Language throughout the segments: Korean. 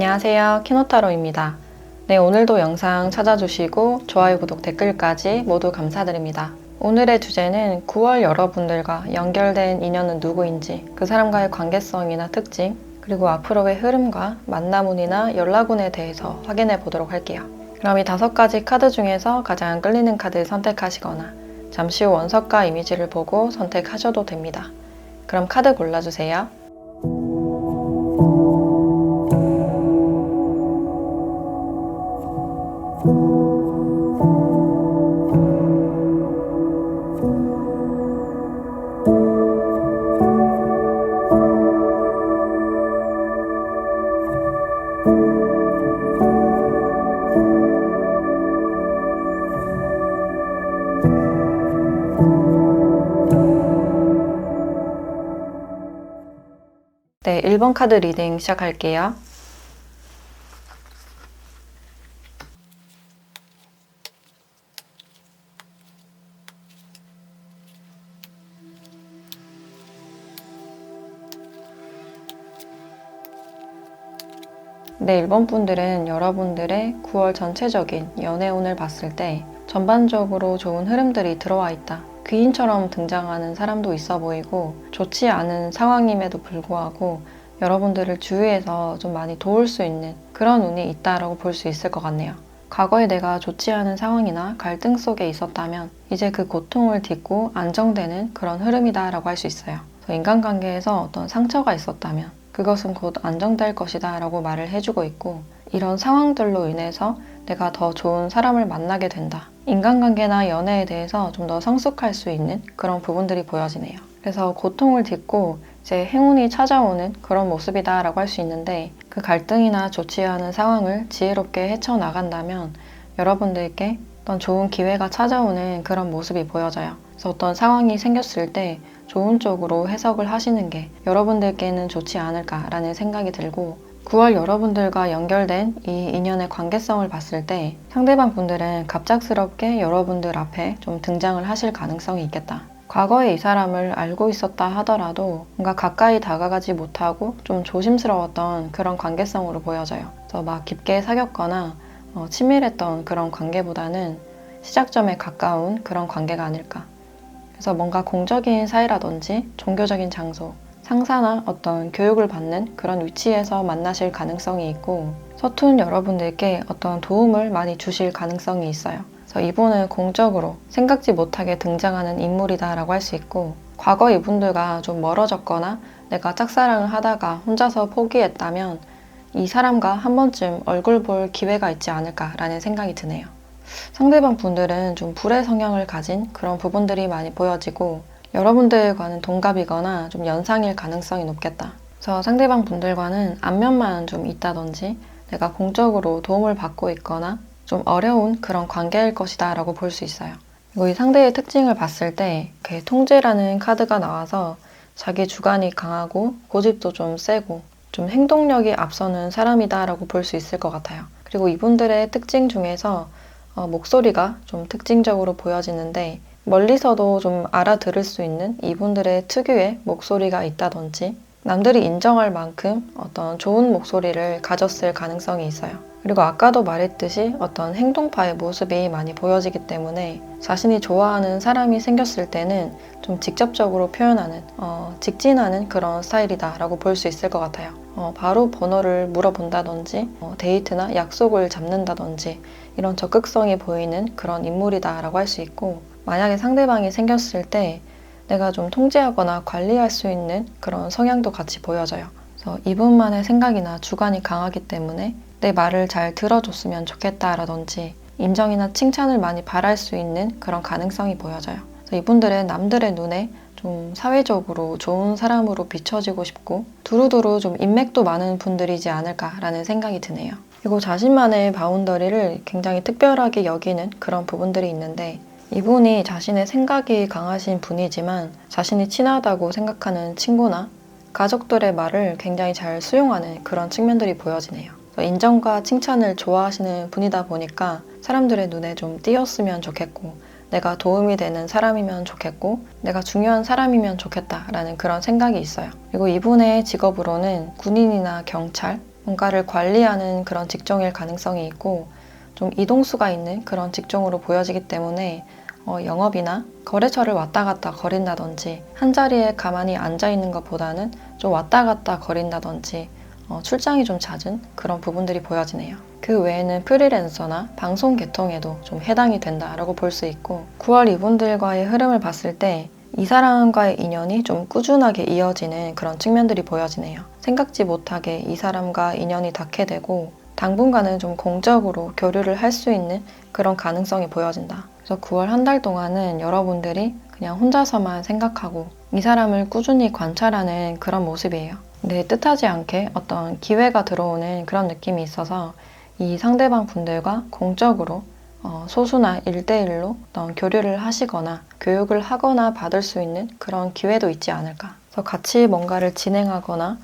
안녕하세요. 키노타로입니다. 네, 오늘도 영상 찾아주시고 좋아요, 구독, 댓글까지 모두 감사드립니다. 오늘의 주제는 9월 여러분들과 연결된 인연은 누구인지, 그 사람과의 관계성이나 특징, 그리고 앞으로의 흐름과 만남운이나 연락운에 대해서 확인해 보도록 할게요. 그럼 이 5가지 카드 중에서 가장 끌리는 카드 선택하시거나 잠시 후 원석과 이미지를 보고 선택하셔도 됩니다. 그럼 카드 골라주세요. 네, 1번 카드 리딩 시작할게요. 네, 1번 분들은 여러분들의 9월 전체적인 연애운을 봤을 때 전반적으로 좋은 흐름들이 들어와 있다. 귀인처럼 등장하는 사람도 있어 보이고 좋지 않은 상황임에도 불구하고 여러분들을 주위에서 좀 많이 도울 수 있는 그런 운이 있다라고 볼 수 있을 것 같네요. 과거에 내가 좋지 않은 상황이나 갈등 속에 있었다면 이제 그 고통을 딛고 안정되는 그런 흐름이다라고 할 수 있어요. 인간관계에서 어떤 상처가 있었다면 그것은 곧 안정될 것이다 라고 말을 해주고 있고, 이런 상황들로 인해서 내가 더 좋은 사람을 만나게 된다. 인간관계나 연애에 대해서 좀 더 성숙할 수 있는 그런 부분들이 보여지네요. 그래서 고통을 딛고 이제 행운이 찾아오는 그런 모습이다 라고 할 수 있는데, 그 갈등이나 좋지 않은 상황을 지혜롭게 헤쳐나간다면 여러분들께 어떤 좋은 기회가 찾아오는 그런 모습이 보여져요. 그래서 어떤 상황이 생겼을 때 좋은 쪽으로 해석을 하시는 게 여러분들께는 좋지 않을까라는 생각이 들고, 9월 여러분들과 연결된 이 인연의 관계성을 봤을 때 상대방 분들은 갑작스럽게 여러분들 앞에 좀 등장을 하실 가능성이 있겠다. 과거에 이 사람을 알고 있었다 하더라도 뭔가 가까이 다가가지 못하고 좀 조심스러웠던 그런 관계성으로 보여져요. 그래서 막 깊게 사귀었거나 친밀했던 그런 관계보다는 시작점에 가까운 그런 관계가 아닐까. 그래서 뭔가 공적인 사이라든지 종교적인 장소, 상사나 어떤 교육을 받는 그런 위치에서 만나실 가능성이 있고, 서툰 여러분들께 어떤 도움을 많이 주실 가능성이 있어요. 그래서 이분은 공적으로 생각지 못하게 등장하는 인물이다라고 할 수 있고, 과거 이분들과 좀 멀어졌거나 내가 짝사랑을 하다가 혼자서 포기했다면 이 사람과 한 번쯤 얼굴 볼 기회가 있지 않을까라는 생각이 드네요. 상대방 분들은 좀 불의 성향을 가진 그런 부분들이 많이 보여지고, 여러분들과는 동갑이거나 좀 연상일 가능성이 높겠다. 그래서 상대방 분들과는 안면만 좀 있다든지 내가 공적으로 도움을 받고 있거나 좀 어려운 그런 관계일 것이다 라고 볼 수 있어요. 그리고 이 상대의 특징을 봤을 때 통제라는 카드가 나와서 자기 주관이 강하고 고집도 좀 세고 좀 행동력이 앞서는 사람이다 라고 볼 수 있을 것 같아요. 그리고 이분들의 특징 중에서 목소리가 좀 특징적으로 보여지는데, 멀리서도 좀 알아들을 수 있는 이분들의 특유의 목소리가 있다든지 남들이 인정할 만큼 어떤 좋은 목소리를 가졌을 가능성이 있어요. 그리고 아까도 말했듯이 어떤 행동파의 모습이 많이 보여지기 때문에 자신이 좋아하는 사람이 생겼을 때는 좀 직접적으로 표현하는, 직진하는 그런 스타일이다 라고 볼 수 있을 것 같아요. 바로 번호를 물어본다든지 데이트나 약속을 잡는다든지 이런 적극성이 보이는 그런 인물이다 라고 할 수 있고, 만약에 상대방이 생겼을 때 내가 좀 통제하거나 관리할 수 있는 그런 성향도 같이 보여져요. 그래서 이분만의 생각이나 주관이 강하기 때문에 내 말을 잘 들어줬으면 좋겠다라든지 인정이나 칭찬을 많이 바랄 수 있는 그런 가능성이 보여져요. 그래서 이분들은 남들의 눈에 좀 사회적으로 좋은 사람으로 비춰지고 싶고 두루두루 좀 인맥도 많은 분들이지 않을까라는 생각이 드네요. 그리고 자신만의 바운더리를 굉장히 특별하게 여기는 그런 부분들이 있는데, 이분이 자신의 생각이 강하신 분이지만 자신이 친하다고 생각하는 친구나 가족들의 말을 굉장히 잘 수용하는 그런 측면들이 보여지네요. 인정과 칭찬을 좋아하시는 분이다 보니까 사람들의 눈에 좀 띄었으면 좋겠고, 내가 도움이 되는 사람이면 좋겠고, 내가 중요한 사람이면 좋겠다라는 그런 생각이 있어요. 그리고 이분의 직업으로는 군인이나 경찰, 뭔가를 관리하는 그런 직종일 가능성이 있고 좀 이동수가 있는 그런 직종으로 보여지기 때문에 영업이나 거래처를 왔다 갔다 거린다든지 한 자리에 가만히 앉아 있는 것보다는 좀 왔다 갔다 거린다든지 출장이 좀 잦은 그런 부분들이 보여지네요. 그 외에는 프리랜서나 방송 계통에도 좀 해당이 된다라고 볼 수 있고 9월 이분들과의 흐름을 봤을 때 이 사람과의 인연이 좀 꾸준하게 이어지는 그런 측면들이 보여지네요. 생각지 못하게 이 사람과 인연이 닿게 되고 당분간은 좀 공적으로 교류를 할 수 있는 그런 가능성이 보여진다. 그래서 9월 한 달 동안은 여러분들이 그냥 혼자서만 생각하고 이 사람을 꾸준히 관찰하는 그런 모습이에요. 근데 뜻하지 않게 어떤 기회가 들어오는 그런 느낌이 있어서 이 상대방 분들과 공적으로 소수나 1대1로 어떤 교류를 하시거나 교육을 하거나 받을 수 있는 그런 기회도 있지 않을까. 그래서 같이 뭔가를 진행하거나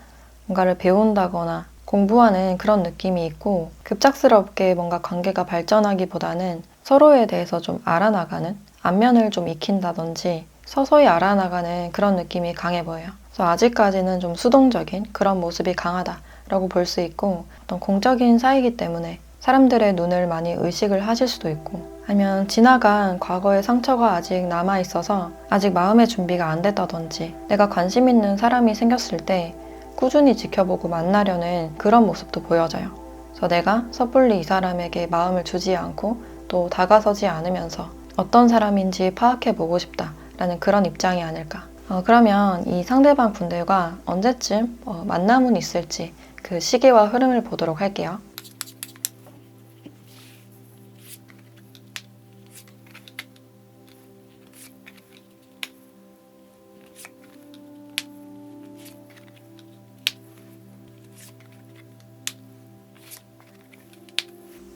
뭔가를 배운다거나 공부하는 그런 느낌이 있고 급작스럽게 뭔가 관계가 발전하기보다는 서로에 대해서 좀 알아나가는 안면을 좀 익힌다든지 서서히 알아나가는 그런 느낌이 강해 보여요. 그래서 아직까지는 좀 수동적인 그런 모습이 강하다라고 볼 수 있고 어떤 공적인 사이이기 때문에 사람들의 눈을 많이 의식을 하실 수도 있고 아니면 지나간 과거의 상처가 아직 남아있어서 아직 마음의 준비가 안 됐다든지 내가 관심 있는 사람이 생겼을 때 꾸준히 지켜보고 만나려는 그런 모습도 보여져요. 그래서 내가 섣불리 이 사람에게 마음을 주지 않고 또 다가서지 않으면서 어떤 사람인지 파악해보고 싶다라는 그런 입장이 아닐까. 그러면 이 상대방 분들과 언제쯤 만남은 있을지 그 시기와 흐름을 보도록 할게요.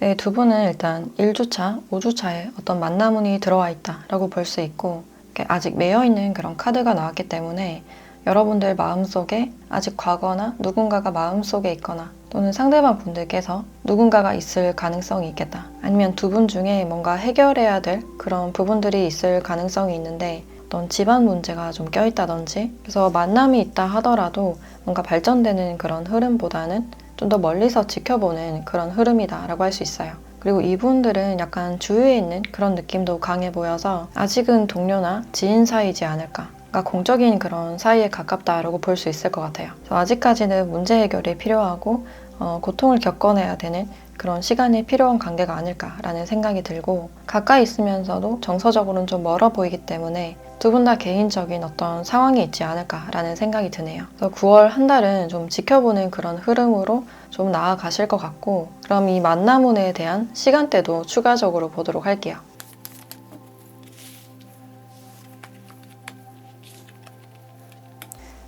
네, 두 분은 일단 1주차, 5주차에 어떤 만남운이 들어와 있다라고 볼 수 있고 아직 매여있는 그런 카드가 나왔기 때문에 여러분들 마음속에 아직 과거나 누군가가 마음속에 있거나 또는 상대방 분들께서 누군가가 있을 가능성이 있겠다. 아니면 두 분 중에 뭔가 해결해야 될 그런 부분들이 있을 가능성이 있는데 어떤 집안 문제가 좀 껴있다든지 그래서 만남이 있다 하더라도 뭔가 발전되는 그런 흐름보다는 좀 더 멀리서 지켜보는 그런 흐름이다라고 할 수 있어요. 그리고 이분들은 약간 주위에 있는 그런 느낌도 강해 보여서 아직은 동료나 지인 사이지 않을까. 그러니까 공적인 그런 사이에 가깝다라고 볼 수 있을 것 같아요. 그래서 아직까지는 문제 해결이 필요하고 고통을 겪어내야 되는 그런 시간이 필요한 관계가 아닐까라는 생각이 들고 가까이 있으면서도 정서적으로는 좀 멀어 보이기 때문에 두 분 다 개인적인 어떤 상황이 있지 않을까라는 생각이 드네요. 그래서 9월 한 달은 좀 지켜보는 그런 흐름으로 좀 나아가실 것 같고 그럼 이 만남운에 대한 시간대도 추가적으로 보도록 할게요.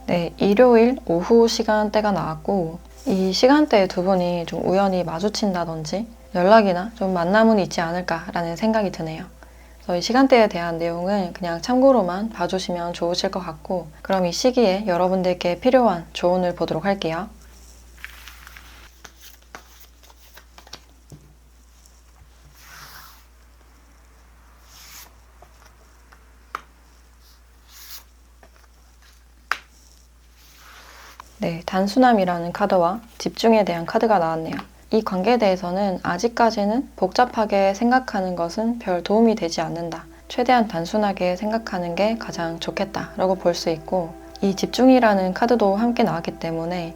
네, 일요일 오후 시간대가 나왔고 이 시간대에 두 분이 좀 우연히 마주친다든지 연락이나 좀 만남은 있지 않을까라는 생각이 드네요. 그래서 이 시간대에 대한 내용은 그냥 참고로만 봐주시면 좋으실 것 같고 그럼 이 시기에 여러분들께 필요한 조언을 보도록 할게요. 네, 단순함이라는 카드와 집중에 대한 카드가 나왔네요. 이 관계에 대해서는 아직까지는 복잡하게 생각하는 것은 별 도움이 되지 않는다. 최대한 단순하게 생각하는 게 가장 좋겠다라고 볼 수 있고 이 집중이라는 카드도 함께 나왔기 때문에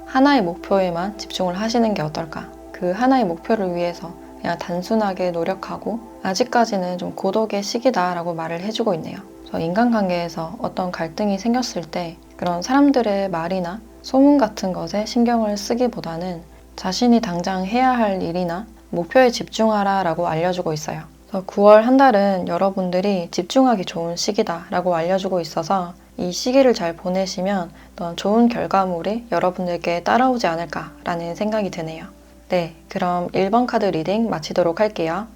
하나의 목표에만 집중을 하시는 게 어떨까. 그 하나의 목표를 위해서 그냥 단순하게 노력하고 아직까지는 좀 고독의 시기다라고 말을 해주고 있네요. 그래서 인간관계에서 어떤 갈등이 생겼을 때 그런 사람들의 말이나 소문 같은 것에 신경을 쓰기보다는 자신이 당장 해야 할 일이나 목표에 집중하라 라고 알려주고 있어요. 그래서 9월 한 달은 여러분들이 집중하기 좋은 시기다라고 알려주고 있어서 이 시기를 잘 보내시면 어떤 좋은 결과물이 여러분들께 따라오지 않을까라는 생각이 드네요. 네, 그럼 1번 카드 리딩 마치도록 할게요.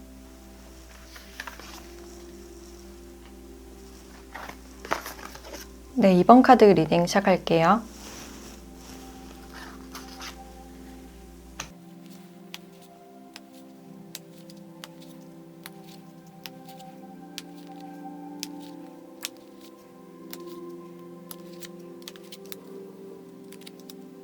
네, 2번 카드 리딩 시작할게요.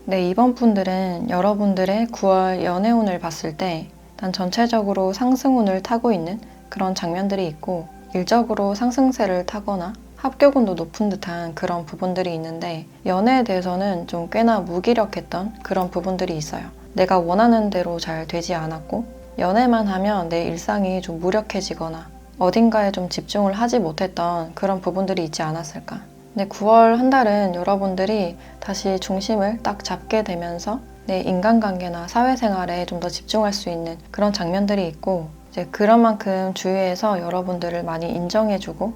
네, 이번 분들은 여러분들의 9월 연애운을 봤을 때 난 전체적으로 상승운을 타고 있는 그런 장면들이 있고 일적으로 상승세를 타거나 합격운도 높은 듯한 그런 부분들이 있는데 연애에 대해서는 좀 꽤나 무기력했던 그런 부분들이 있어요. 내가 원하는 대로 잘 되지 않았고 연애만 하면 내 일상이 좀 무력해지거나 어딘가에 좀 집중을 하지 못했던 그런 부분들이 있지 않았을까. 근데 9월 한 달은 여러분들이 다시 중심을 딱 잡게 되면서 내 인간관계나 사회생활에 좀 더 집중할 수 있는 그런 장면들이 있고 이제 그런 만큼 주위에서 여러분들을 많이 인정해주고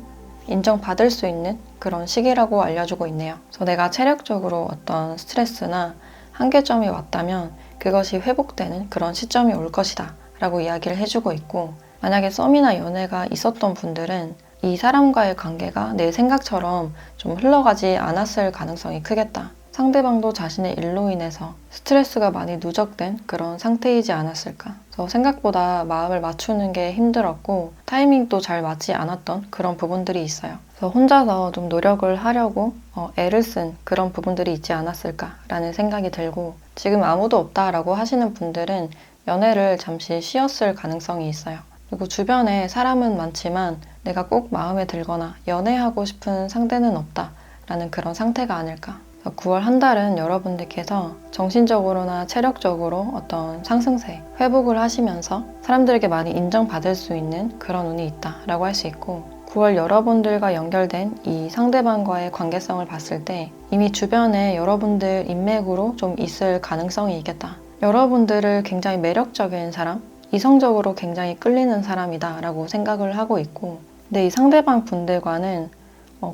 인정받을 수 있는 그런 시기라고 알려주고 있네요. 그래서 내가 체력적으로 어떤 스트레스나 한계점이 왔다면 그것이 회복되는 그런 시점이 올 것이다 라고 이야기를 해주고 있고 만약에 썸이나 연애가 있었던 분들은 이 사람과의 관계가 내 생각처럼 좀 흘러가지 않았을 가능성이 크겠다. 상대방도 자신의 일로 인해서 스트레스가 많이 누적된 그런 상태이지 않았을까. 그래서 생각보다 마음을 맞추는 게 힘들었고 타이밍도 잘 맞지 않았던 그런 부분들이 있어요. 그래서 혼자서 좀 노력을 하려고 애를 쓴 그런 부분들이 있지 않았을까라는 생각이 들고 지금 아무도 없다라고 하시는 분들은 연애를 잠시 쉬었을 가능성이 있어요. 그리고 주변에 사람은 많지만 내가 꼭 마음에 들거나 연애하고 싶은 상대는 없다라는 그런 상태가 아닐까. 9월 한 달은 여러분들께서 정신적으로나 체력적으로 어떤 상승세, 회복을 하시면서 사람들에게 많이 인정받을 수 있는 그런 운이 있다라고 할 수 있고 9월 여러분들과 연결된 이 상대방과의 관계성을 봤을 때 이미 주변에 여러분들 인맥으로 좀 있을 가능성이 있겠다. 여러분들을 굉장히 매력적인 사람, 이성적으로 굉장히 끌리는 사람이다 라고 생각을 하고 있고 근데 이 상대방 분들과는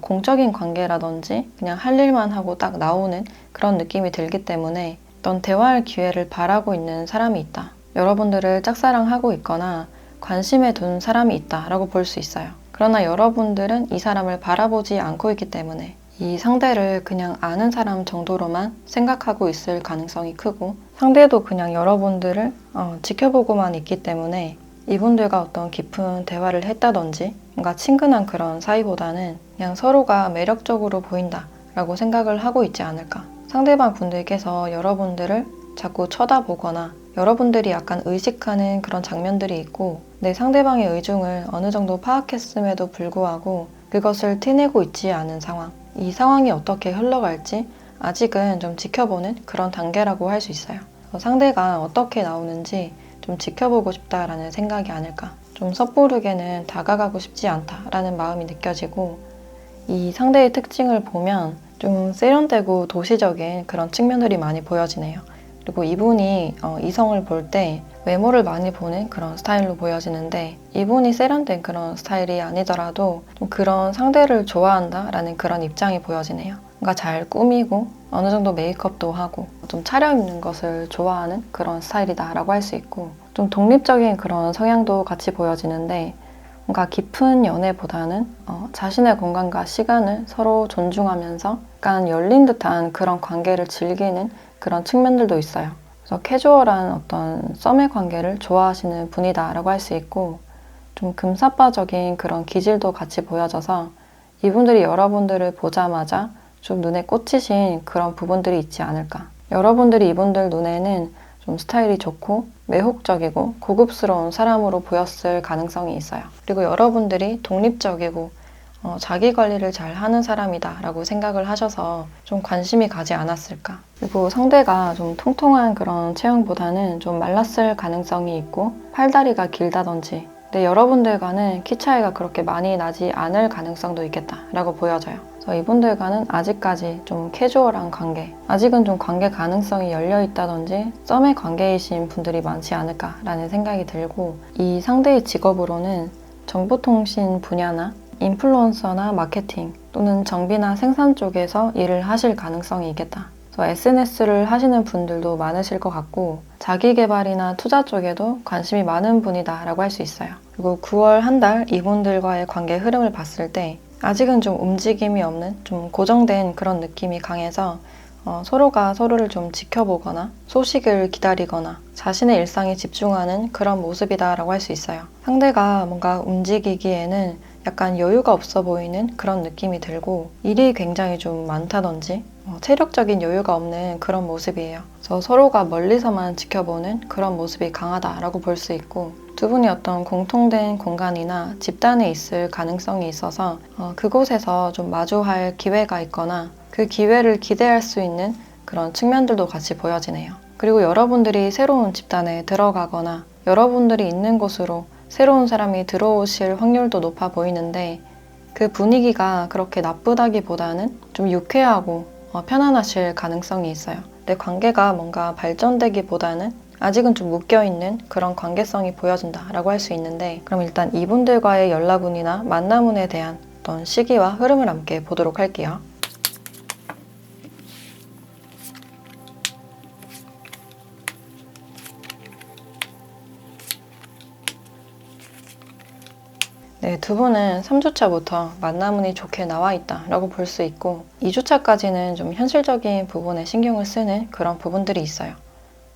공적인 관계라든지 그냥 할 일만 하고 딱 나오는 그런 느낌이 들기 때문에 어떤 대화할 기회를 바라고 있는 사람이 있다. 여러분들을 짝사랑하고 있거나 관심에 둔 사람이 있다라고 볼 수 있어요. 그러나 여러분들은 이 사람을 바라보지 않고 있기 때문에 이 상대를 그냥 아는 사람 정도로만 생각하고 있을 가능성이 크고 상대도 그냥 여러분들을 지켜보고만 있기 때문에 이분들과 어떤 깊은 대화를 했다든지 뭔가 친근한 그런 사이보다는 그냥 서로가 매력적으로 보인다라고 생각을 하고 있지 않을까. 상대방 분들께서 여러분들을 자꾸 쳐다보거나 여러분들이 약간 의식하는 그런 장면들이 있고 내 상대방의 의중을 어느 정도 파악했음에도 불구하고 그것을 티내고 있지 않은 상황. 이 상황이 어떻게 흘러갈지 아직은 좀 지켜보는 그런 단계라고 할 수 있어요. 상대가 어떻게 나오는지 좀 지켜보고 싶다라는 생각이 아닐까. 좀 섣부르게는 다가가고 싶지 않다라는 마음이 느껴지고 이 상대의 특징을 보면 좀 세련되고 도시적인 그런 측면들이 많이 보여지네요. 그리고 이분이 이성을 볼 때 외모를 많이 보는 그런 스타일로 보여지는데 이분이 세련된 그런 스타일이 아니더라도 좀 그런 상대를 좋아한다라는 그런 입장이 보여지네요. 뭔가 잘 꾸미고 어느 정도 메이크업도 하고 좀 차려입는 것을 좋아하는 그런 스타일이다라고 할 수 있고 좀 독립적인 그런 성향도 같이 보여지는데 뭔가 깊은 연애보다는 자신의 공간과 시간을 서로 존중하면서 약간 열린 듯한 그런 관계를 즐기는 그런 측면들도 있어요. 그래서 캐주얼한 어떤 썸의 관계를 좋아하시는 분이다라고 할 수 있고 좀 금사빠적인 그런 기질도 같이 보여져서 이분들이 여러분들을 보자마자 좀 눈에 꽂히신 그런 부분들이 있지 않을까. 여러분들이 이분들 눈에는 좀 스타일이 좋고 매혹적이고 고급스러운 사람으로 보였을 가능성이 있어요. 그리고 여러분들이 독립적이고 자기 관리를 잘 하는 사람이다 라고 생각을 하셔서 좀 관심이 가지 않았을까. 그리고 상대가 좀 통통한 그런 체형보다는 좀 말랐을 가능성이 있고 팔다리가 길다든지 근데 여러분들과는 키 차이가 그렇게 많이 나지 않을 가능성도 있겠다 라고 보여져요. 그래서 이분들과는 아직까지 좀 캐주얼한 관계, 아직은 좀 관계 가능성이 열려있다든지 썸의 관계이신 분들이 많지 않을까라는 생각이 들고 이 상대의 직업으로는 정보통신 분야나 인플루언서나 마케팅 또는 정비나 생산 쪽에서 일을 하실 가능성이 있겠다. 그래서 SNS를 하시는 분들도 많으실 것 같고 자기 개발이나 투자 쪽에도 관심이 많은 분이다 라고 할 수 있어요. 그리고 9월 한 달 이분들과의 관계 흐름을 봤을 때 아직은 좀 움직임이 없는 좀 고정된 그런 느낌이 강해서 서로가 서로를 좀 지켜보거나 소식을 기다리거나 자신의 일상에 집중하는 그런 모습이다 라고 할 수 있어요. 상대가 뭔가 움직이기에는 약간 여유가 없어 보이는 그런 느낌이 들고 일이 굉장히 좀 많다든지 체력적인 여유가 없는 그런 모습이에요. 그래서 서로가 멀리서만 지켜보는 그런 모습이 강하다라고 볼 수 있고, 두 분이 어떤 공통된 공간이나 집단에 있을 가능성이 있어서 그곳에서 좀 마주할 기회가 있거나 그 기회를 기대할 수 있는 그런 측면들도 같이 보여지네요. 그리고 여러분들이 새로운 집단에 들어가거나 여러분들이 있는 곳으로 새로운 사람이 들어오실 확률도 높아 보이는데, 그 분위기가 그렇게 나쁘다기보다는 좀 유쾌하고 편안하실 가능성이 있어요. 내 관계가 뭔가 발전되기보다는 아직은 좀 묶여있는 그런 관계성이 보여진다라고 할 수 있는데, 그럼 일단 이분들과의 연락운이나 만남운에 대한 어떤 시기와 흐름을 함께 보도록 할게요. 네, 두 분은 3주차부터 만남운이 좋게 나와 있다라고 볼 수 있고, 2주차까지는 좀 현실적인 부분에 신경을 쓰는 그런 부분들이 있어요.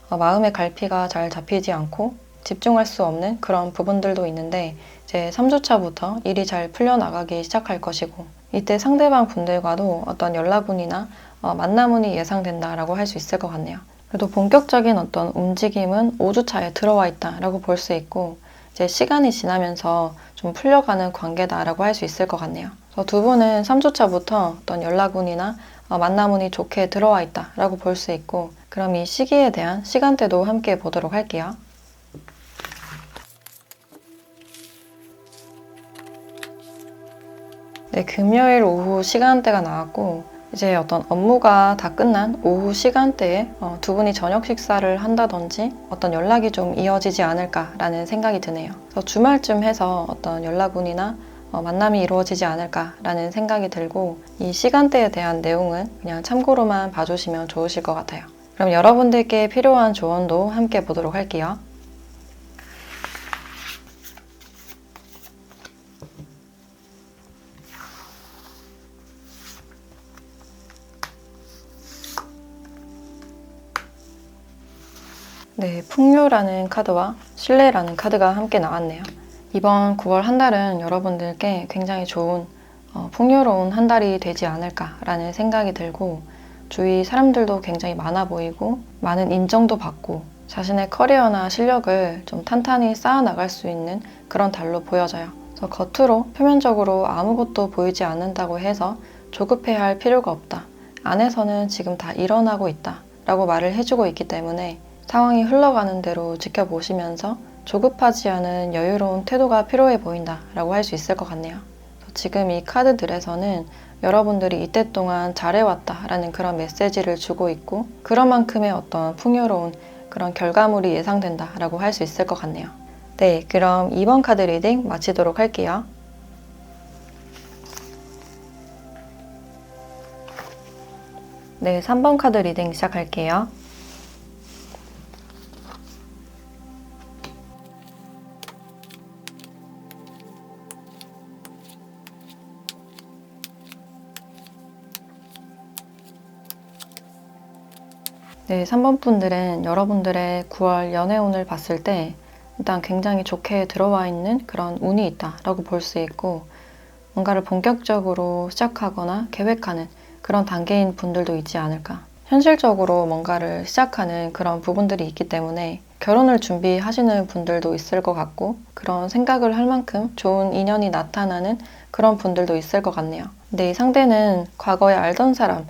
마음의 갈피가 잘 잡히지 않고 집중할 수 없는 그런 부분들도 있는데, 이제 3주차부터 일이 잘 풀려나가기 시작할 것이고, 이때 상대방 분들과도 어떤 연락운이나 만남운이 예상된다라고 할 수 있을 것 같네요. 그래도 본격적인 어떤 움직임은 5주차에 들어와 있다라고 볼 수 있고, 이제 시간이 지나면서 좀 풀려가는 관계다라고 할 수 있을 것 같네요. 두 분은 3주차부터 어떤 연락운이나 만남운이 좋게 들어와 있다라고 볼 수 있고, 그럼 이 시기에 대한 시간대도 함께 보도록 할게요. 네, 금요일 오후 시간대가 나왔고, 이제 어떤 업무가 다 끝난 오후 시간대에 두 분이 저녁 식사를 한다든지 어떤 연락이 좀 이어지지 않을까라는 생각이 드네요. 그래서 주말쯤 해서 어떤 연락운이나 만남이 이루어지지 않을까라는 생각이 들고, 이 시간대에 대한 내용은 그냥 참고로만 봐주시면 좋으실 것 같아요. 그럼 여러분들께 필요한 조언도 함께 보도록 할게요. 네, 풍요라는 카드와 신뢰라는 카드가 함께 나왔네요. 이번 9월 한 달은 여러분들께 굉장히 좋은 풍요로운 한 달이 되지 않을까라는 생각이 들고, 주위 사람들도 굉장히 많아 보이고 많은 인정도 받고 자신의 커리어나 실력을 좀 탄탄히 쌓아나갈 수 있는 그런 달로 보여져요. 그래서 겉으로 표면적으로 아무것도 보이지 않는다고 해서 조급해할 필요가 없다. 안에서는 지금 다 일어나고 있다 라고 말을 해주고 있기 때문에, 상황이 흘러가는 대로 지켜보시면서 조급하지 않은 여유로운 태도가 필요해 보인다 라고 할 수 있을 것 같네요. 지금 이 카드들에서는 여러분들이 이때 동안 잘해왔다 라는 그런 메시지를 주고 있고, 그런 만큼의 어떤 풍요로운 그런 결과물이 예상된다 라고 할 수 있을 것 같네요. 네, 그럼 2번 카드 리딩 마치도록 할게요. 네, 3번 카드 리딩 시작할게요. 네, 3번 분들은 여러분들의 9월 연애운을 봤을 때 일단 굉장히 좋게 들어와 있는 그런 운이 있다라고 볼 수 있고, 뭔가를 본격적으로 시작하거나 계획하는 그런 단계인 분들도 있지 않을까. 현실적으로 뭔가를 시작하는 그런 부분들이 있기 때문에 결혼을 준비하시는 분들도 있을 것 같고, 그런 생각을 할 만큼 좋은 인연이 나타나는 그런 분들도 있을 것 같네요. 근데 이 상대는 과거에 알던 사람,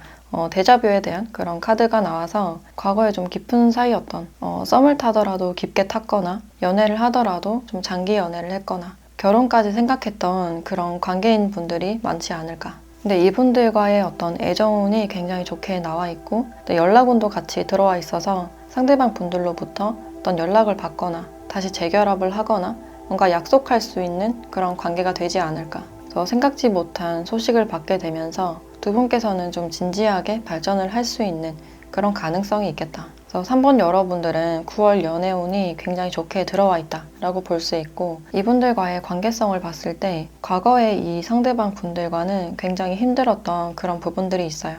데자뷰에 대한 그런 카드가 나와서 과거에 좀 깊은 사이였던, 썸을 타더라도 깊게 탔거나 연애를 하더라도 좀 장기 연애를 했거나 결혼까지 생각했던 그런 관계인 분들이 많지 않을까. 근데 이분들과의 어떤 애정운이 굉장히 좋게 나와 있고, 연락운도 같이 들어와 있어서 상대방 분들로부터 어떤 연락을 받거나 다시 재결합을 하거나 뭔가 약속할 수 있는 그런 관계가 되지 않을까. 그래서 생각지 못한 소식을 받게 되면서 두 분께서는 좀 진지하게 발전을 할 수 있는 그런 가능성이 있겠다. 그래서 3번 여러분들은 9월 연애운이 굉장히 좋게 들어와 있다라고 볼 수 있고, 이분들과의 관계성을 봤을 때 과거에 이 상대방 분들과는 굉장히 힘들었던 그런 부분들이 있어요.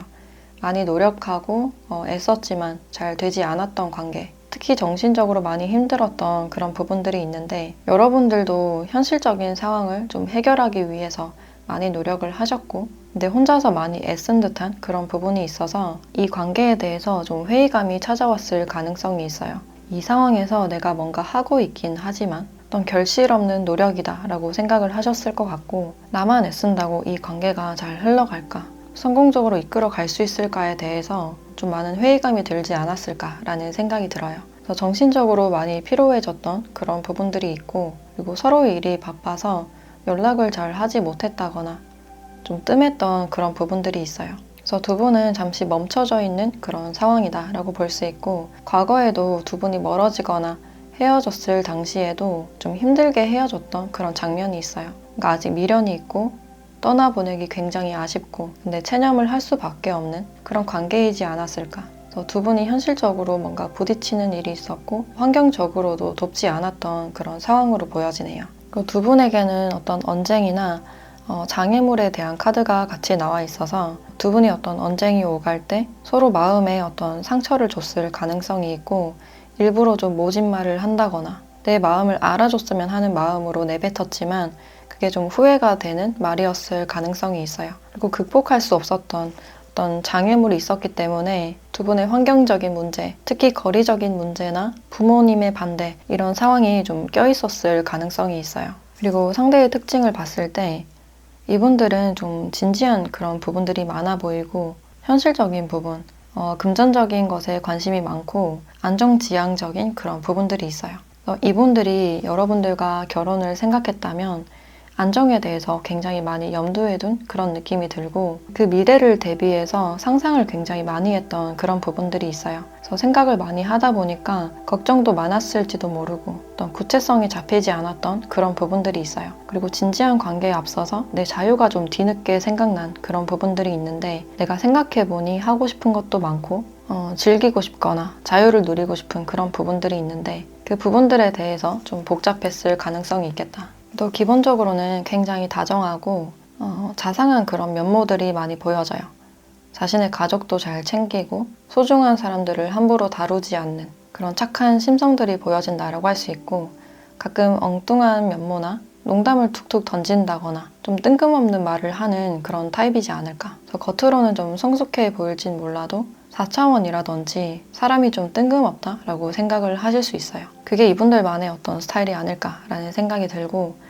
많이 노력하고 애썼지만 잘 되지 않았던 관계, 특히 정신적으로 많이 힘들었던 그런 부분들이 있는데, 여러분들도 현실적인 상황을 좀 해결하기 위해서 많이 노력을 하셨고, 근데 혼자서 많이 애쓴 듯한 그런 부분이 있어서 이 관계에 대해서 좀 회의감이 찾아왔을 가능성이 있어요. 이 상황에서 내가 뭔가 하고 있긴 하지만 어떤 결실 없는 노력이다 라고 생각을 하셨을 것 같고, 나만 애쓴다고 이 관계가 잘 흘러갈까? 성공적으로 이끌어 갈 수 있을까에 대해서 좀 많은 회의감이 들지 않았을까라는 생각이 들어요. 그래서 정신적으로 많이 피로해졌던 그런 부분들이 있고, 그리고 서로의 일이 바빠서 연락을 잘 하지 못했다거나 좀 뜸했던 그런 부분들이 있어요. 그래서 두 분은 잠시 멈춰져 있는 그런 상황이다 라고 볼 수 있고, 과거에도 두 분이 멀어지거나 헤어졌을 당시에도 좀 힘들게 헤어졌던 그런 장면이 있어요. 그러니까 아직 미련이 있고 떠나보내기 굉장히 아쉽고, 근데 체념을 할 수밖에 없는 그런 관계이지 않았을까. 그래서 두 분이 현실적으로 뭔가 부딪히는 일이 있었고, 환경적으로도 돕지 않았던 그런 상황으로 보여지네요. 그리고 두 분에게는 어떤 언쟁이나 장애물에 대한 카드가 같이 나와 있어서 두 분이 어떤 언쟁이 오갈 때 서로 마음에 어떤 상처를 줬을 가능성이 있고, 일부러 좀 모진 말을 한다거나 내 마음을 알아줬으면 하는 마음으로 내뱉었지만 그게 좀 후회가 되는 말이었을 가능성이 있어요. 그리고 극복할 수 없었던 어떤 장애물이 있었기 때문에 두 분의 환경적인 문제, 특히 거리적인 문제나 부모님의 반대, 이런 상황이 좀 껴있었을 가능성이 있어요. 그리고 상대의 특징을 봤을 때 이분들은 좀 진지한 그런 부분들이 많아 보이고, 현실적인 부분, 금전적인 것에 관심이 많고 안정지향적인 그런 부분들이 있어요. 이분들이 여러분들과 결혼을 생각했다면 안정에 대해서 굉장히 많이 염두에 둔 그런 느낌이 들고, 그 미래를 대비해서 상상을 굉장히 많이 했던 그런 부분들이 있어요. 그래서 생각을 많이 하다 보니까 걱정도 많았을지도 모르고 어떤 구체성이 잡히지 않았던 그런 부분들이 있어요. 그리고 진지한 관계에 앞서서 내 자유가 좀 뒤늦게 생각난 그런 부분들이 있는데, 내가 생각해보니 하고 싶은 것도 많고 즐기고 싶거나 자유를 누리고 싶은 그런 부분들이 있는데, 그 부분들에 대해서 좀 복잡했을 가능성이 있겠다. 또 기본적으로는 굉장히 다정하고 자상한 그런 면모들이 많이 보여져요. 자신의 가족도 잘 챙기고 소중한 사람들을 함부로 다루지 않는 그런 착한 심성들이 보여진다라고 할 수 있고, 가끔 엉뚱한 면모나 농담을 툭툭 던진다거나 좀 뜬금없는 말을 하는 그런 타입이지 않을까. 그래서 겉으로는 좀 성숙해 보일진 몰라도 4차원이라든지 사람이 좀 뜬금없다라고 생각을 하실 수 있어요. 그게 이분들만의 어떤 스타일이 아닐까라는 생각이 들고,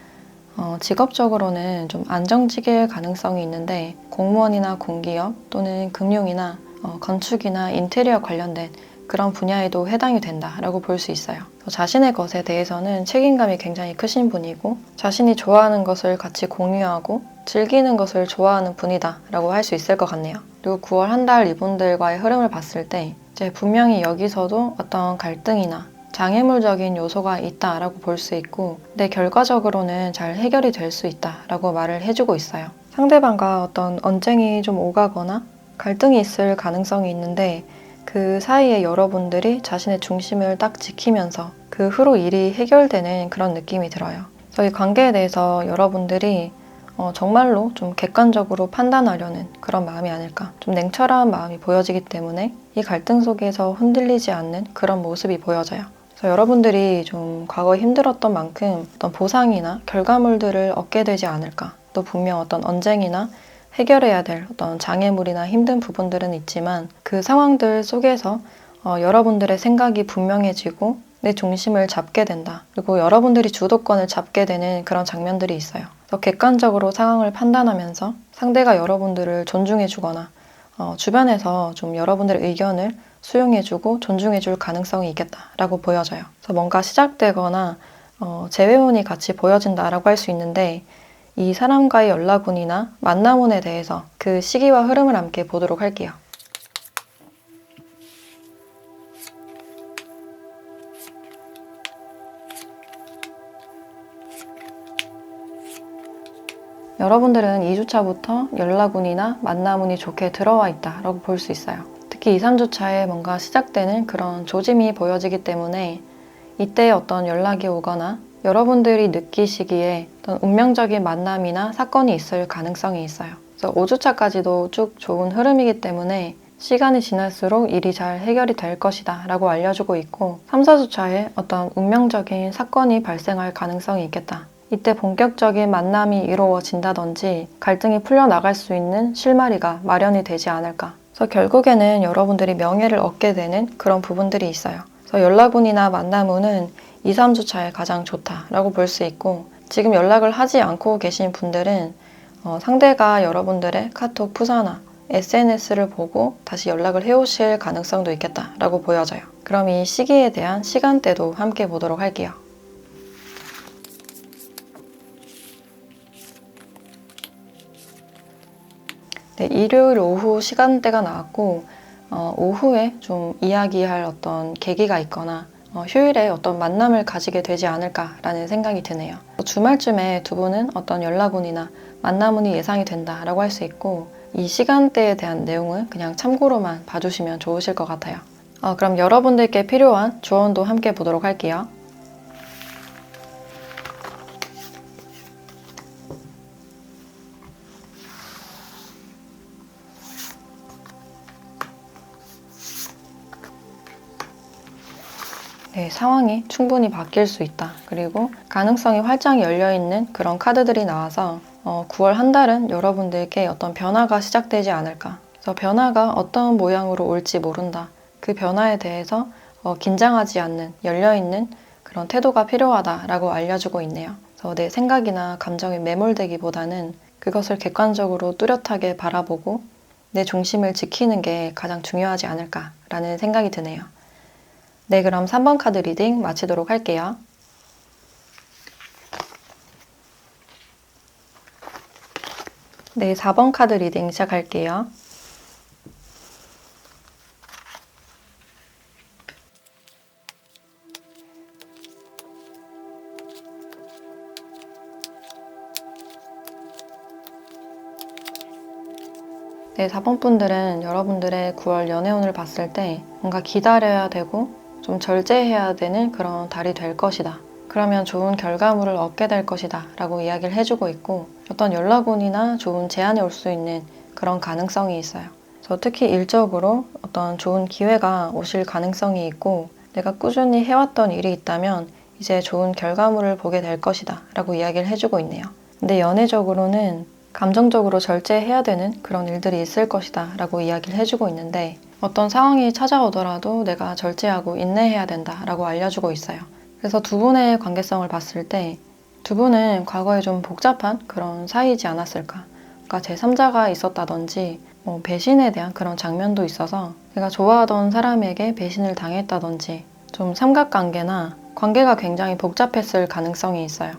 직업적으로는 좀 안정직일 가능성이 있는데, 공무원이나 공기업 또는 금융이나 건축이나 인테리어 관련된 그런 분야에도 해당이 된다라고 볼 수 있어요. 자신의 것에 대해서는 책임감이 굉장히 크신 분이고, 자신이 좋아하는 것을 같이 공유하고 즐기는 것을 좋아하는 분이다라고 할 수 있을 것 같네요. 그리고 9월 한 달 이분들과의 흐름을 봤을 때 이제 분명히 여기서도 어떤 갈등이나 장애물적인 요소가 있다라고 볼 수 있고, 근데 결과적으로는 잘 해결이 될 수 있다라고 말을 해주고 있어요. 상대방과 어떤 언쟁이 좀 오가거나 갈등이 있을 가능성이 있는데, 그 사이에 여러분들이 자신의 중심을 딱 지키면서 그 후로 일이 해결되는 그런 느낌이 들어요. 그래서 이 관계에 대해서 여러분들이 정말로 좀 객관적으로 판단하려는 그런 마음이 아닐까. 좀 냉철한 마음이 보여지기 때문에 이 갈등 속에서 흔들리지 않는 그런 모습이 보여져요. 그래서 여러분들이 좀 과거에 힘들었던 만큼 어떤 보상이나 결과물들을 얻게 되지 않을까. 또 분명 어떤 언쟁이나 해결해야 될 어떤 장애물이나 힘든 부분들은 있지만, 그 상황들 속에서 여러분들의 생각이 분명해지고 내 중심을 잡게 된다. 그리고 여러분들이 주도권을 잡게 되는 그런 장면들이 있어요. 더 객관적으로 상황을 판단하면서 상대가 여러분들을 존중해주거나 주변에서 좀 여러분들의 의견을 수용해주고 존중해줄 가능성이 있겠다라고 보여져요. 그래서 뭔가 시작되거나 재회운이 같이 보여진다라고 할 수 있는데, 이 사람과의 연락운이나 만남운에 대해서 그 시기와 흐름을 함께 보도록 할게요. 여러분들은 2주차부터 연락운이나 만남운이 좋게 들어와 있다라고 볼 수 있어요. 특히 2, 3주차에 뭔가 시작되는 그런 조짐이 보여지기 때문에 이때 어떤 연락이 오거나 여러분들이 느끼시기에 어떤 운명적인 만남이나 사건이 있을 가능성이 있어요. 그래서 5주차까지도 쭉 좋은 흐름이기 때문에 시간이 지날수록 일이 잘 해결이 될 것이다 라고 알려주고 있고, 3, 4주차에 어떤 운명적인 사건이 발생할 가능성이 있겠다. 이때 본격적인 만남이 이루어진다든지 갈등이 풀려나갈 수 있는 실마리가 마련이 되지 않을까. 그래서 결국에는 여러분들이 명예를 얻게 되는 그런 부분들이 있어요. 그래서 연락운이나 만남운은 2, 3주 차에 가장 좋다라고 볼 수 있고, 지금 연락을 하지 않고 계신 분들은 상대가 여러분들의 카톡 푸사나 SNS를 보고 다시 연락을 해오실 가능성도 있겠다라고 보여져요. 그럼 이 시기에 대한 시간대도 함께 보도록 할게요. 네, 일요일 오후 시간대가 나왔고, 오후에 좀 이야기할 어떤 계기가 있거나 휴일에 어떤 만남을 가지게 되지 않을까라는 생각이 드네요. 주말쯤에 두 분은 어떤 연락운이나 만남운이 예상이 된다라고 할 수 있고, 이 시간대에 대한 내용은 그냥 참고로만 봐주시면 좋으실 것 같아요. 그럼 여러분들께 필요한 조언도 함께 보도록 할게요. 네, 상황이 충분히 바뀔 수 있다. 그리고 가능성이 활짝 열려있는 그런 카드들이 나와서 9월 한 달은 여러분들께 어떤 변화가 시작되지 않을까. 그래서 변화가 어떤 모양으로 올지 모른다. 그 변화에 대해서 긴장하지 않는, 열려있는 그런 태도가 필요하다라고 알려주고 있네요. 그래서 내 생각이나 감정에 매몰되기보다는 그것을 객관적으로 뚜렷하게 바라보고 내 중심을 지키는 게 가장 중요하지 않을까라는 생각이 드네요. 네, 그럼 3번 카드 리딩 마치도록 할게요. 네, 4번 카드 리딩 시작할게요. 네, 4번 분들은 여러분들의 9월 연애운을 봤을 때 뭔가 기다려야 되고 좀 절제해야 되는 그런 달이 될 것이다. 그러면 좋은 결과물을 얻게 될 것이다 라고 이야기를 해주고 있고, 어떤 연락운이나 좋은 제안이 올 수 있는 그런 가능성이 있어요. 그래서 특히 일적으로 어떤 좋은 기회가 오실 가능성이 있고, 내가 꾸준히 해왔던 일이 있다면 이제 좋은 결과물을 보게 될 것이다 라고 이야기를 해주고 있네요. 근데 연애적으로는 감정적으로 절제해야 되는 그런 일들이 있을 것이다 라고 이야기를 해주고 있는데, 어떤 상황이 찾아오더라도 내가 절제하고 인내해야 된다 라고 알려주고 있어요. 그래서 두 분의 관계성을 봤을 때 두 분은 과거에 좀 복잡한 그런 사이이지 않았을까. 그러니까 제3자가 있었다든지 배신에 대한 그런 장면도 있어서 내가 좋아하던 사람에게 배신을 당했다든지 좀 삼각관계나 관계가 굉장히 복잡했을 가능성이 있어요.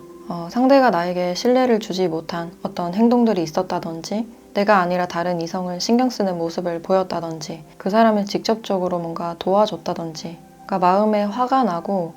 상대가 나에게 신뢰를 주지 못한 어떤 행동들이 있었다든지, 내가 아니라 다른 이성을 신경 쓰는 모습을 보였다든지, 그 사람을 직접적으로 뭔가 도와줬다든지, 그러니까 마음에 화가 나고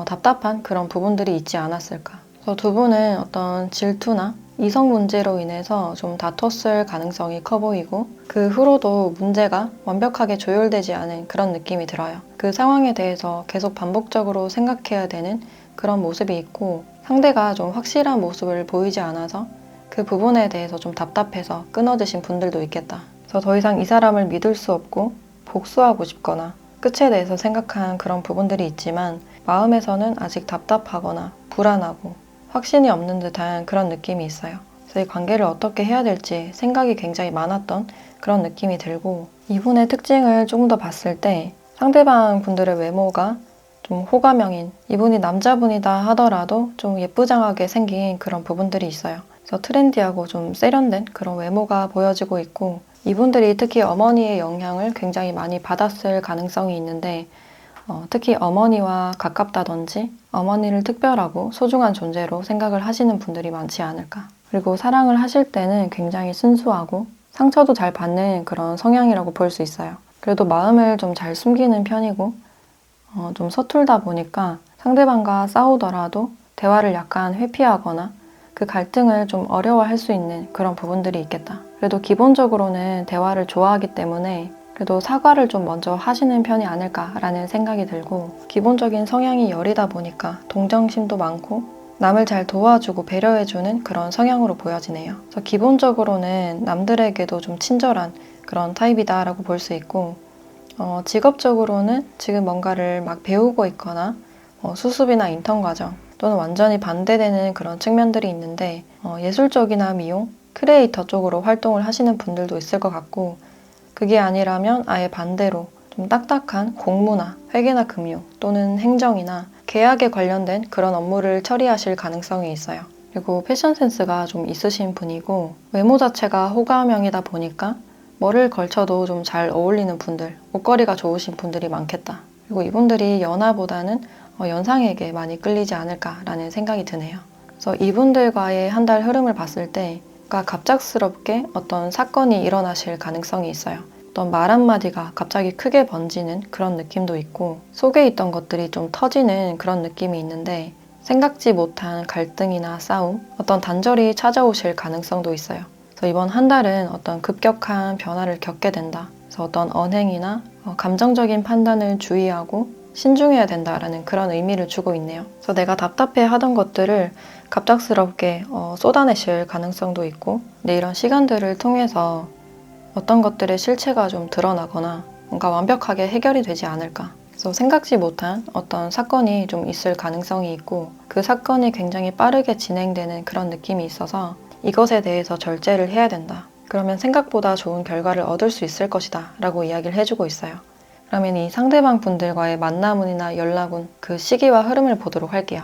답답한 그런 부분들이 있지 않았을까. 그래서 두 분은 어떤 질투나 이성 문제로 인해서 좀 다퉜을 가능성이 커 보이고, 그 후로도 문제가 완벽하게 조율되지 않은 그런 느낌이 들어요. 그 상황에 대해서 계속 반복적으로 생각해야 되는 그런 모습이 있고, 상대가 좀 확실한 모습을 보이지 않아서 그 부분에 대해서 좀 답답해서 끊어지신 분들도 있겠다. 그래서 더 이상 이 사람을 믿을 수 없고 복수하고 싶거나 끝에 대해서 생각한 그런 부분들이 있지만, 마음에서는 아직 답답하거나 불안하고 확신이 없는 듯한 그런 느낌이 있어요. 그래서 이 관계를 어떻게 해야 될지 생각이 굉장히 많았던 그런 느낌이 들고, 이분의 특징을 조금 더 봤을 때 상대방 분들의 외모가 좀 호감형인, 이분이 남자분이다 하더라도 좀 예쁘장하게 생긴 그런 부분들이 있어요. 그래서 트렌디하고 좀 세련된 그런 외모가 보여지고 있고, 이분들이 특히 어머니의 영향을 굉장히 많이 받았을 가능성이 있는데, 특히 어머니와 가깝다든지 어머니를 특별하고 소중한 존재로 생각을 하시는 분들이 많지 않을까. 그리고 사랑을 하실 때는 굉장히 순수하고 상처도 잘 받는 그런 성향이라고 볼 수 있어요. 그래도 마음을 좀 잘 숨기는 편이고 좀 서툴다 보니까 상대방과 싸우더라도 대화를 약간 회피하거나 그 갈등을 좀 어려워할 수 있는 그런 부분들이 있겠다. 그래도 기본적으로는 대화를 좋아하기 때문에 그래도 사과를 좀 먼저 하시는 편이 아닐까라는 생각이 들고, 기본적인 성향이 여리다 보니까 동정심도 많고 남을 잘 도와주고 배려해주는 그런 성향으로 보여지네요. 그래서 기본적으로는 남들에게도 좀 친절한 그런 타입이다라고 볼 수 있고, 직업적으로는 지금 뭔가를 막 배우고 있거나 수습이나 인턴 과정, 또는 완전히 반대되는 그런 측면들이 있는데 예술 쪽이나 미용, 크리에이터 쪽으로 활동을 하시는 분들도 있을 것 같고 그게 아니라면 아예 반대로 좀 딱딱한 공무나 회계나 금융 또는 행정이나 계약에 관련된 그런 업무를 처리하실 가능성이 있어요. 그리고 패션 센스가 좀 있으신 분이고 외모 자체가 호감형이다 보니까 뭐를 걸쳐도 좀 잘 어울리는 분들, 옷걸이가 좋으신 분들이 많겠다. 그리고 이분들이 연하보다는 연상에게 많이 끌리지 않을까라는 생각이 드네요. 그래서 이분들과의 한 달 흐름을 봤을 때 갑작스럽게 어떤 사건이 일어나실 가능성이 있어요. 어떤 말 한마디가 갑자기 크게 번지는 그런 느낌도 있고 속에 있던 것들이 좀 터지는 그런 느낌이 있는데 생각지 못한 갈등이나 싸움, 어떤 단절이 찾아오실 가능성도 있어요. 그래서 이번 한 달은 어떤 급격한 변화를 겪게 된다. 그래서 어떤 언행이나 감정적인 판단을 주의하고 신중해야 된다라는 그런 의미를 주고 있네요. 그래서 내가 답답해 하던 것들을 갑작스럽게 쏟아내실 가능성도 있고 근데 이런 시간들을 통해서 어떤 것들의 실체가 좀 드러나거나 뭔가 완벽하게 해결이 되지 않을까. 그래서 생각지 못한 어떤 사건이 좀 있을 가능성이 있고 그 사건이 굉장히 빠르게 진행되는 그런 느낌이 있어서 이것에 대해서 절제를 해야 된다. 그러면 생각보다 좋은 결과를 얻을 수 있을 것이다 라고 이야기를 해주고 있어요. 그러면 이 상대방 분들과의 만남운이나 연락운 그 시기와 흐름을 보도록 할게요.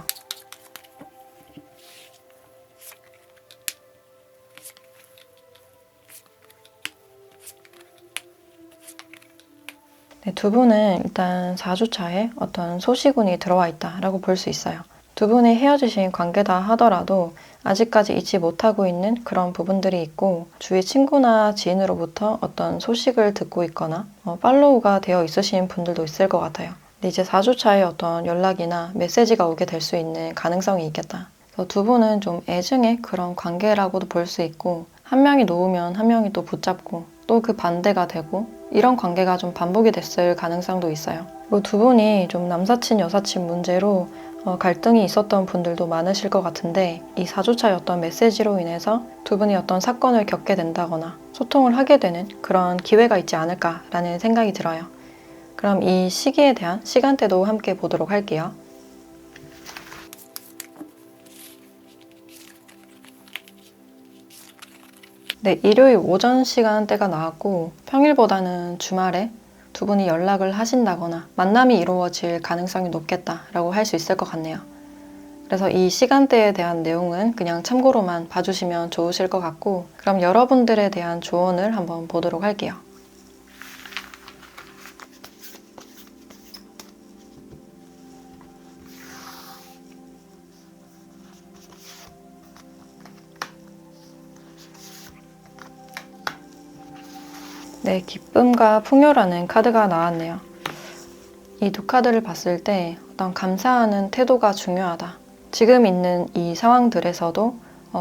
네, 두 분은 일단 4주차에 어떤 소식운이 들어와 있다라고 볼 수 있어요. 두 분이 헤어지신 관계다 하더라도 아직까지 잊지 못하고 있는 그런 부분들이 있고 주위 친구나 지인으로부터 어떤 소식을 듣고 있거나 팔로우가 되어 있으신 분들도 있을 것 같아요. 근데 이제 4주차에 어떤 연락이나 메시지가 오게 될 수 있는 가능성이 있겠다. 그래서 두 분은 좀 애증의 그런 관계라고도 볼 수 있고 한 명이 놓으면 한 명이 또 붙잡고 또 그 반대가 되고 이런 관계가 좀 반복이 됐을 가능성도 있어요. 그리고 두 분이 좀 남사친, 여사친 문제로 갈등이 있었던 분들도 많으실 것 같은데 이 4주차의 어떤 메시지로 인해서 두 분이 어떤 사건을 겪게 된다거나 소통을 하게 되는 그런 기회가 있지 않을까라는 생각이 들어요. 그럼 이 시기에 대한 시간대도 함께 보도록 할게요. 네, 일요일 오전 시간대가 나왔고 평일보다는 주말에 두 분이 연락을 하신다거나 만남이 이루어질 가능성이 높겠다라고 할 수 있을 것 같네요. 그래서 이 시간대에 대한 내용은 그냥 참고로만 봐주시면 좋으실 것 같고 그럼 여러분들에 대한 조언을 한번 보도록 할게요. 네, 기쁨과 풍요라는 카드가 나왔네요. 이 두 카드를 봤을 때 어떤 감사하는 태도가 중요하다. 지금 있는 이 상황들에서도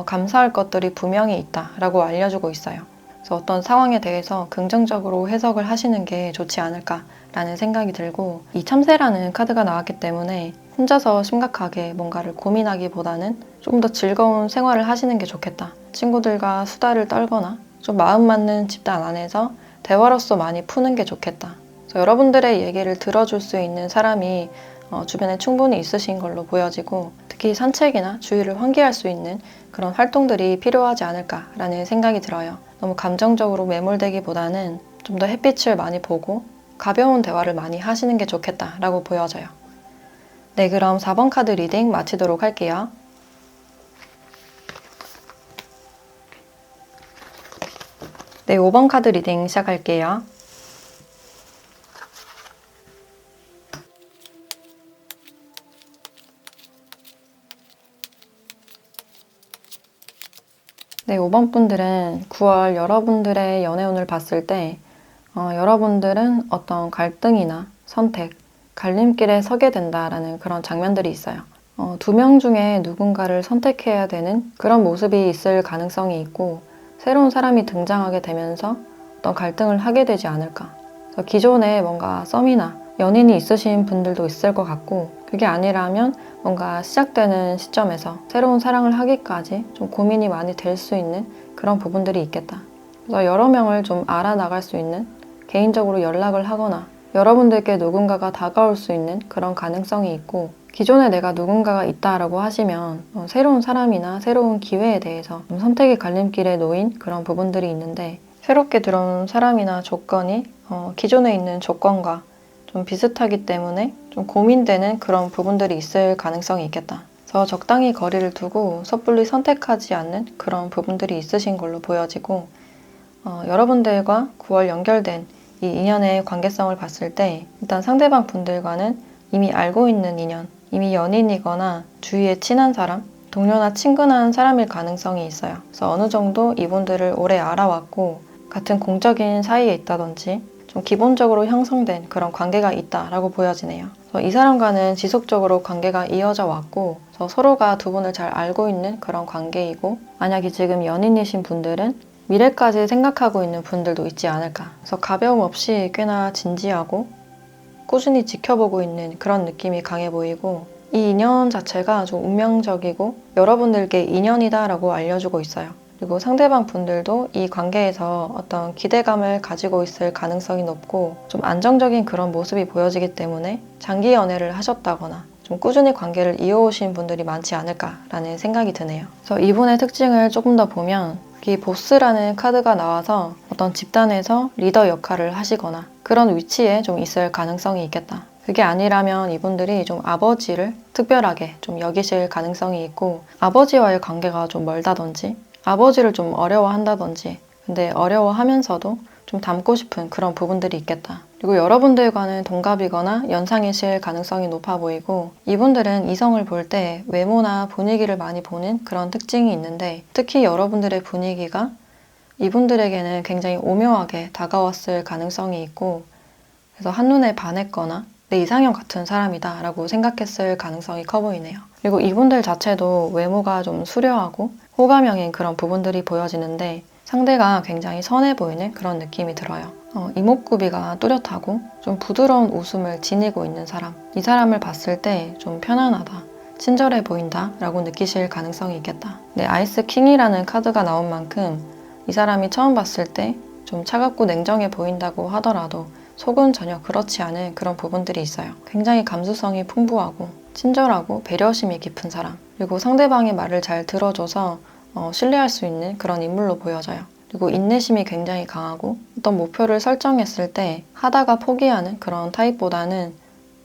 감사할 것들이 분명히 있다라고 알려주고 있어요. 그래서 어떤 상황에 대해서 긍정적으로 해석을 하시는 게 좋지 않을까라는 생각이 들고 이 참새라는 카드가 나왔기 때문에 혼자서 심각하게 뭔가를 고민하기보다는 좀 더 즐거운 생활을 하시는 게 좋겠다. 친구들과 수다를 떨거나 좀 마음 맞는 집단 안에서 대화로서 많이 푸는 게 좋겠다. 그래서 여러분들의 얘기를 들어줄 수 있는 사람이 주변에 충분히 있으신 걸로 보여지고 특히 산책이나 주위를 환기할 수 있는 그런 활동들이 필요하지 않을까라는 생각이 들어요. 너무 감정적으로 매몰되기보다는 좀 더 햇빛을 많이 보고 가벼운 대화를 많이 하시는 게 좋겠다라고 보여져요. 네, 그럼 4번 카드 리딩 마치도록 할게요. 네, 5번 카드 리딩 시작할게요. 네, 5번 분들은 9월 여러분들의 연애운을 봤을 때 여러분들은 어떤 갈등이나 선택, 갈림길에 서게 된다라는 그런 장면들이 있어요. 두 명 중에 누군가를 선택해야 되는 그런 모습이 있을 가능성이 있고 새로운 사람이 등장하게 되면서 어떤 갈등을 하게 되지 않을까. 그래서 기존에 뭔가 썸이나 연인이 있으신 분들도 있을 것 같고 그게 아니라면 뭔가 시작되는 시점에서 새로운 사랑을 하기까지 좀 고민이 많이 될 수 있는 그런 부분들이 있겠다. 그래서 여러 명을 좀 알아나갈 수 있는 개인적으로 연락을 하거나 여러분들께 누군가가 다가올 수 있는 그런 가능성이 있고 기존에 내가 누군가가 있다라고 하시면 새로운 사람이나 새로운 기회에 대해서 좀 선택의 갈림길에 놓인 그런 부분들이 있는데, 새롭게 들어온 사람이나 조건이 기존에 있는 조건과 좀 비슷하기 때문에 좀 고민되는 그런 부분들이 있을 가능성이 있겠다. 그래서 적당히 거리를 두고 섣불리 선택하지 않는 그런 부분들이 있으신 걸로 보여지고, 여러분들과 9월 연결된 이 인연의 관계성을 봤을 때 일단 상대방 분들과는 이미 알고 있는 인연, 이미 연인이거나 주위에 친한 사람, 동료나 친근한 사람일 가능성이 있어요. 그래서 어느 정도 이분들을 오래 알아왔고 같은 공적인 사이에 있다든지 좀 기본적으로 형성된 그런 관계가 있다라고 보여지네요. 그래서 이 사람과는 지속적으로 관계가 이어져 왔고, 그래서 서로가 두 분을 잘 알고 있는 그런 관계이고, 만약에 지금 연인이신 분들은 미래까지 생각하고 있는 분들도 있지 않을까. 그래서 가벼움 없이 꽤나 진지하고 꾸준히 지켜보고 있는 그런 느낌이 강해 보이고, 이 인연 자체가 좀 운명적이고 여러분들께 인연이다라고 알려주고 있어요. 그리고 상대방 분들도 이 관계에서 어떤 기대감을 가지고 있을 가능성이 높고, 좀 안정적인 그런 모습이 보여지기 때문에 장기 연애를 하셨다거나 좀 꾸준히 관계를 이어오신 분들이 많지 않을까라는 생각이 드네요. 그래서 이분의 특징을 조금 더 보면, 이 보스라는 카드가 나와서 어떤 집단에서 리더 역할을 하시거나 그런 위치에 좀 있을 가능성이 있겠다. 그게 아니라면 이분들이 좀 아버지를 특별하게 좀 여기실 가능성이 있고, 아버지와의 관계가 좀 멀다든지 아버지를 좀 어려워한다든지, 근데 어려워하면서도 좀 닮고 싶은 그런 부분들이 있겠다. 그리고 여러분들과는 동갑이거나 연상이실 가능성이 높아 보이고, 이분들은 이성을 볼 때 외모나 분위기를 많이 보는 그런 특징이 있는데, 특히 여러분들의 분위기가 이분들에게는 굉장히 오묘하게 다가왔을 가능성이 있고, 그래서 한눈에 반했거나 내 이상형 같은 사람이다 라고 생각했을 가능성이 커 보이네요. 그리고 이분들 자체도 외모가 좀 수려하고 호감형인 그런 부분들이 보여지는데, 상대가 굉장히 선해 보이는 그런 느낌이 들어요. 이목구비가 뚜렷하고 좀 부드러운 웃음을 지니고 있는 사람, 이 사람을 봤을 때 좀 편안하다, 친절해 보인다 라고 느끼실 가능성이 있겠다. 네, 아이스 킹이라는 카드가 나온 만큼 이 사람이 처음 봤을 때 좀 차갑고 냉정해 보인다고 하더라도 속은 전혀 그렇지 않은 그런 부분들이 있어요. 굉장히 감수성이 풍부하고 친절하고 배려심이 깊은 사람, 그리고 상대방의 말을 잘 들어줘서 신뢰할 수 있는 그런 인물로 보여져요. 그리고 인내심이 굉장히 강하고, 어떤 목표를 설정했을 때 하다가 포기하는 그런 타입보다는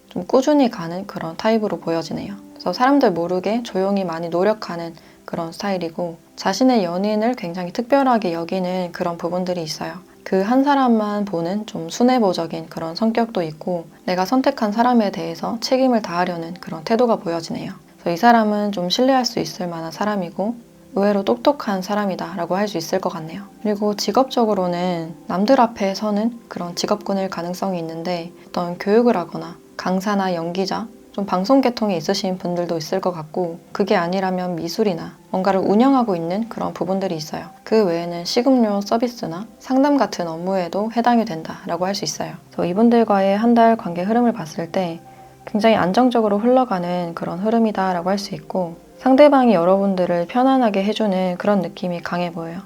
좀 꾸준히 가는 그런 타입으로 보여지네요. 그래서 사람들 모르게 조용히 많이 노력하는 그런 스타일이고, 자신의 연인을 굉장히 특별하게 여기는 그런 부분들이 있어요. 그 한 사람만 보는 좀 순애보적인 그런 성격도 있고, 내가 선택한 사람에 대해서 책임을 다하려는 그런 태도가 보여지네요. 그래서 이 사람은 좀 신뢰할 수 있을 만한 사람이고 의외로 똑똑한 사람이다 라고 할 수 있을 것 같네요. 그리고 직업적으로는 남들 앞에 서는 그런 직업군일 가능성이 있는데, 어떤 교육을 하거나 강사나 연기자, 좀 방송 계통에 있으신 분들도 있을 것 같고, 그게 아니라면 미술이나 뭔가를 운영하고 있는 그런 부분들이 있어요. 그 외에는 식음료 서비스나 상담 같은 업무에도 해당이 된다라고 할 수 있어요. 그래서 이분들과의 한 달 관계 흐름을 봤을 때 굉장히 안정적으로 흘러가는 그런 흐름이다라고 할 수 있고, 상대방이 여러분들을 편안하게 해주는 그런 느낌이 강해 보여요.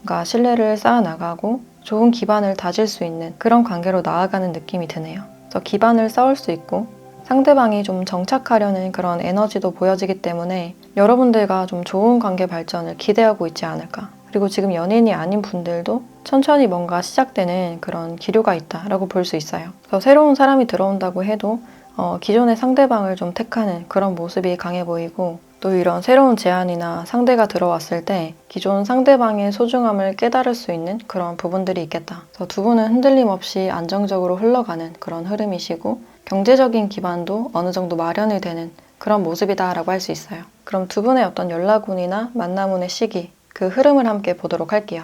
그러니까 신뢰를 쌓아나가고 좋은 기반을 다질 수 있는 그런 관계로 나아가는 느낌이 드네요. 그래서 기반을 쌓을 수 있고 상대방이 좀 정착하려는 그런 에너지도 보여지기 때문에 여러분들과 좀 좋은 관계 발전을 기대하고 있지 않을까. 그리고 지금 연인이 아닌 분들도 천천히 뭔가 시작되는 그런 기류가 있다라고 볼 수 있어요. 그래서 새로운 사람이 들어온다고 해도 기존의 상대방을 좀 택하는 그런 모습이 강해 보이고, 또 이런 새로운 제안이나 상대가 들어왔을 때 기존 상대방의 소중함을 깨달을 수 있는 그런 부분들이 있겠다. 그래서 두 분은 흔들림 없이 안정적으로 흘러가는 그런 흐름이시고, 경제적인 기반도 어느 정도 마련이 되는 그런 모습이다라고 할 수 있어요. 그럼 두 분의 어떤 연락운이나 만남운의 시기, 그 흐름을 함께 보도록 할게요.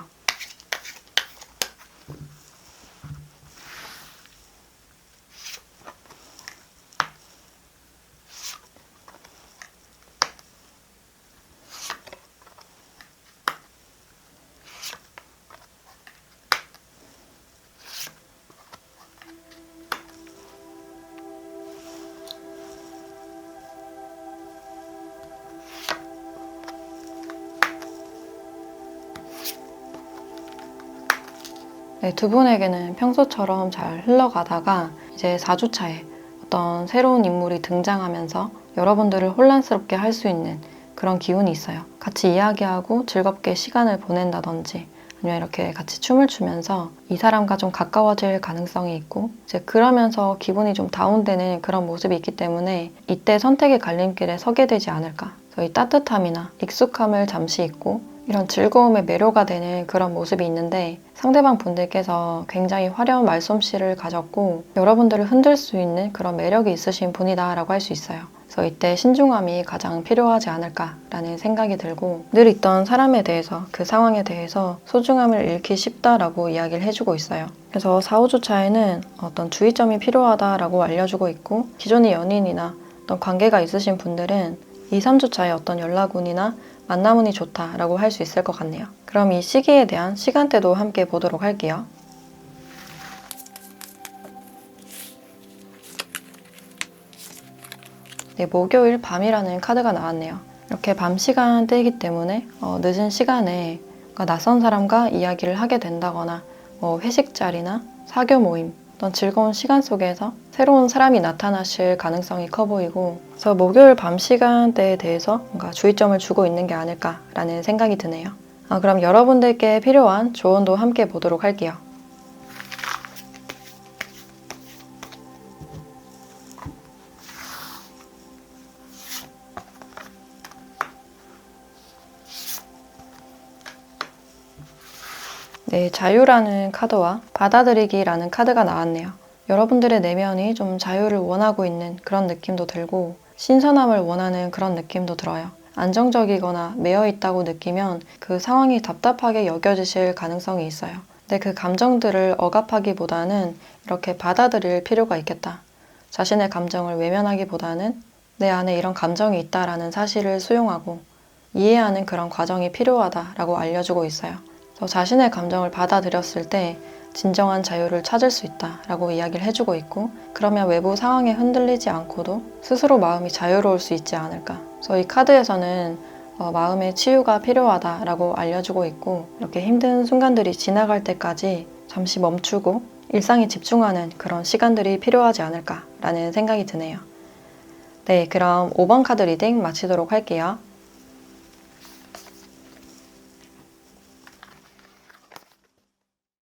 네, 두 분에게는 평소처럼 잘 흘러가다가 이제 4주차에 어떤 새로운 인물이 등장하면서 여러분들을 혼란스럽게 할 수 있는 그런 기운이 있어요. 같이 이야기하고 즐겁게 시간을 보낸다든지 아니면 이렇게 같이 춤을 추면서 이 사람과 좀 가까워질 가능성이 있고 이제 그러면서 기분이 좀 다운되는 그런 모습이 있기 때문에 이때 선택의 갈림길에 서게 되지 않을까. 그래서 이 따뜻함이나 익숙함을 잠시 잊고 이런 즐거움에 매료가 되는 그런 모습이 있는데 상대방 분들께서 굉장히 화려한 말솜씨를 가졌고 여러분들을 흔들 수 있는 그런 매력이 있으신 분이다라고 할 수 있어요. 그래서 이때 신중함이 가장 필요하지 않을까라는 생각이 들고 늘 있던 사람에 대해서 그 상황에 대해서 소중함을 잃기 쉽다라고 이야기를 해주고 있어요. 그래서 4, 5주 차에는 어떤 주의점이 필요하다라고 알려주고 있고 기존의 연인이나 어떤 관계가 있으신 분들은 2, 3주 차에 어떤 연락운이나 만남운이 좋다라고 할 수 있을 것 같네요. 그럼 이 시기에 대한 시간대도 함께 보도록 할게요. 네, 목요일 밤이라는 카드가 나왔네요. 이렇게 밤 시간대이기 때문에 늦은 시간에 낯선 사람과 이야기를 하게 된다거나 회식 자리나 사교 모임 어떤 즐거운 시간 속에서 새로운 사람이 나타나실 가능성이 커 보이고 그래서 목요일 밤 시간대에 대해서 뭔가 주의점을 주고 있는 게 아닐까라는 생각이 드네요. 그럼 여러분들께 필요한 조언도 함께 보도록 할게요. 네, 자유라는 카드와 받아들이기라는 카드가 나왔네요. 여러분들의 내면이 좀 자유를 원하고 있는 그런 느낌도 들고 신선함을 원하는 그런 느낌도 들어요. 안정적이거나 매여 있다고 느끼면 그 상황이 답답하게 여겨지실 가능성이 있어요. 근데 그 감정들을 억압하기보다는 이렇게 받아들일 필요가 있겠다. 자신의 감정을 외면하기보다는 내 안에 이런 감정이 있다라는 사실을 수용하고 이해하는 그런 과정이 필요하다라고 알려주고 있어요. 자신의 감정을 받아들였을 때 진정한 자유를 찾을 수 있다라고 이야기를 해주고 있고 그러면 외부 상황에 흔들리지 않고도 스스로 마음이 자유로울 수 있지 않을까. 그래서 이 카드에서는 마음의 치유가 필요하다라고 알려주고 있고 이렇게 힘든 순간들이 지나갈 때까지 잠시 멈추고 일상에 집중하는 그런 시간들이 필요하지 않을까라는 생각이 드네요. 네, 그럼 5번 카드 리딩 마치도록 할게요.